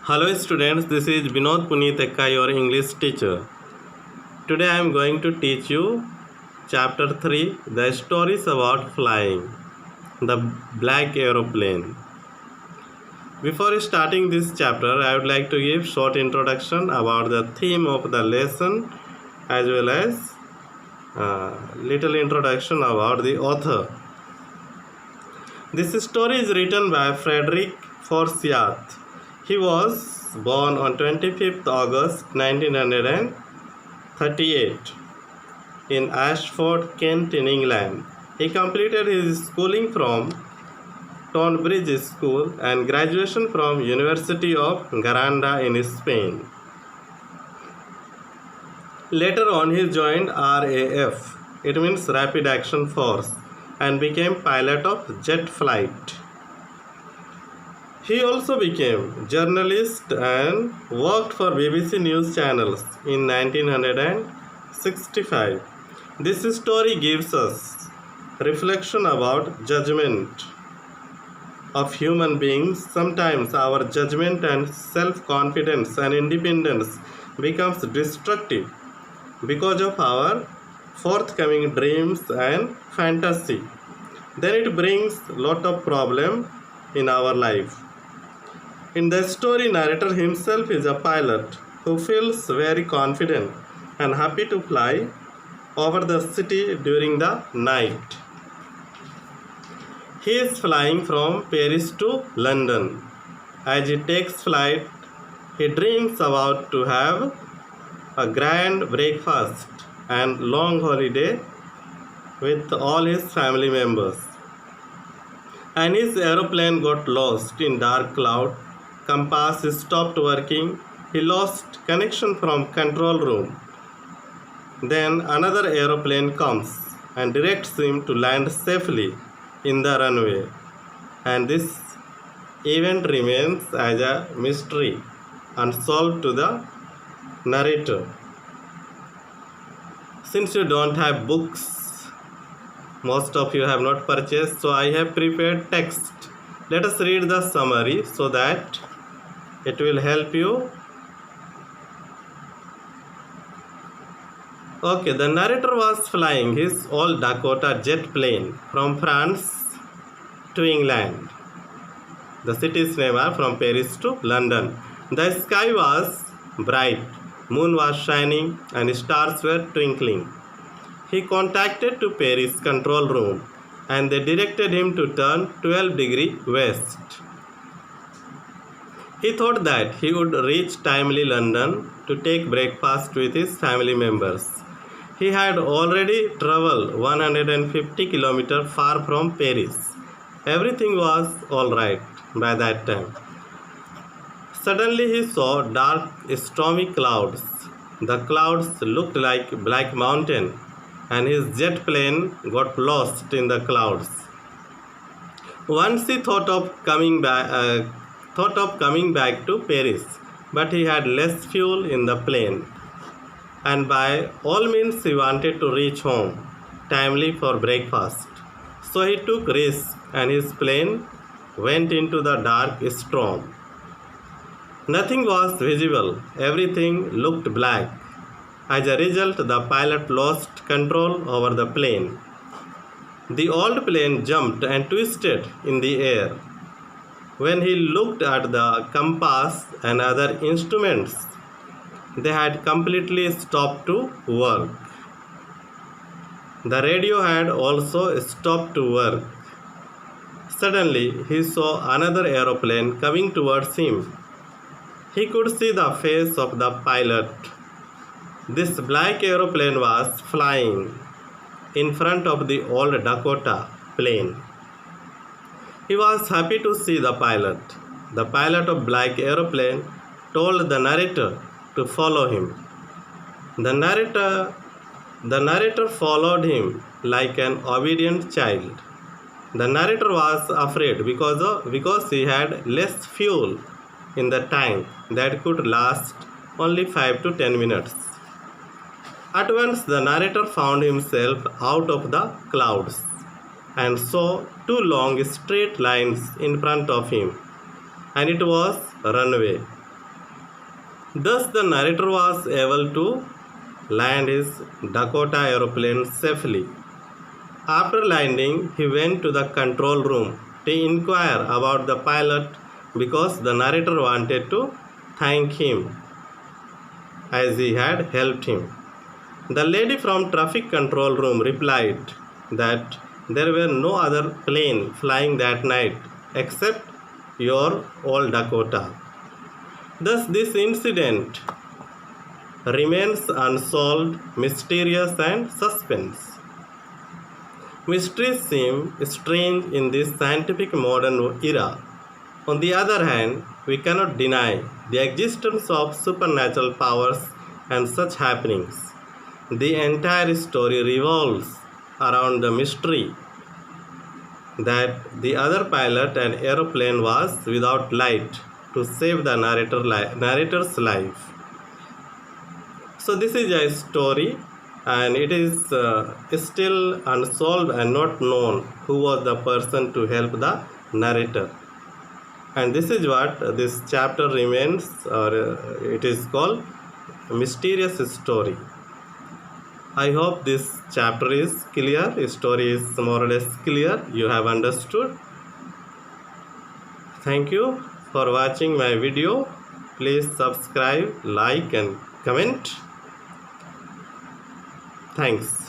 Hello students, this is Binod Punit Ekka, your English teacher. Today I am going to teach you chapter 3, the stories about flying, the black aeroplane. Before starting this chapter, I would like to give short introduction about the theme of the lesson as well as little introduction about the author. This story is written by Frederick Forsyth. He was born on 25th August 1938 in Ashford, Kent in England. He completed his schooling from Tonbridge School and graduation from University of Granada in Spain. Later on he joined RAF, it means Rapid Action Force, and became pilot of jet flight. He also became journalist and worked for BBC news channels in 1965. This story gives us reflection about judgment of human beings. Sometimes our judgment and self-confidence and independence becomes destructive because of our forthcoming dreams and fantasy. Then it brings lot of problem in our life. In the story, narrator himself is a pilot who feels very confident and happy to fly over the city during the night. He is flying from Paris to London. As he takes flight, he dreams about to have a grand breakfast and long holiday with all his family members. And his aeroplane got lost in dark cloud. Compass stopped working. He lost connection from control room. Then another aeroplane comes and directs him to land safely in the runway. And this event remains as a mystery unsolved to the narrator. Since you don't have books, most of you have not purchased, so I have prepared text. Let us read the summary so that it will help you. Okay, the narrator was flying his old Dakota jet plane from France to England. The city's name are from Paris to London. The sky was bright, moon was shining and stars were twinkling. He contacted to Paris control room and they directed him to turn 12 degrees west. He thought that he would reach timely London to take breakfast with his family members. He had already traveled 150 kilometers far from Paris. Everything was alright by that time. Suddenly he saw dark, stormy clouds. The clouds looked like black mountain and his jet plane got lost in the clouds. Once he thought of coming back to Paris, but he had less fuel in the plane. And by all means he wanted to reach home timely for breakfast. So he took risk and his plane went into the dark storm. Nothing was visible. Everything looked black. As a result, the pilot lost control over the plane. The old plane jumped and twisted in the air. When he looked at the compass and other instruments, they had completely stopped to work. The radio had also stopped to work. Suddenly, he saw another aeroplane coming towards him. He could see the face of the pilot. This black aeroplane was flying in front of the old Dakota plane. He was happy to see the pilot. The pilot of black aeroplane told the narrator to follow him. The narrator followed him like an obedient child. The narrator was afraid because he had less fuel in the tank that could last only 5 to 10 minutes. At once the narrator found himself out of the clouds and saw two long straight lines in front of him, and it was runway. Thus, the narrator was able to land his Dakota aeroplane safely. After landing, he went to the control room to inquire about the pilot because the narrator wanted to thank him as he had helped him. The lady from traffic control room replied that there were no other plane flying that night except your old Dakota. Thus, this incident remains unsolved, mysterious, and suspense. Mysteries seem strange in this scientific modern era. On the other hand, we cannot deny the existence of supernatural powers and such happenings. The entire story revolves around the mystery that the other pilot and aeroplane was without light to save the narrator's life. So this is a story, and it is still unsolved and not known who was the person to help the narrator. And this is what this chapter remains, or it is called mysterious story. I hope this chapter is clear, story is more or less clear, you have understood. Thank you for watching my video. Please subscribe, like and comment. Thanks.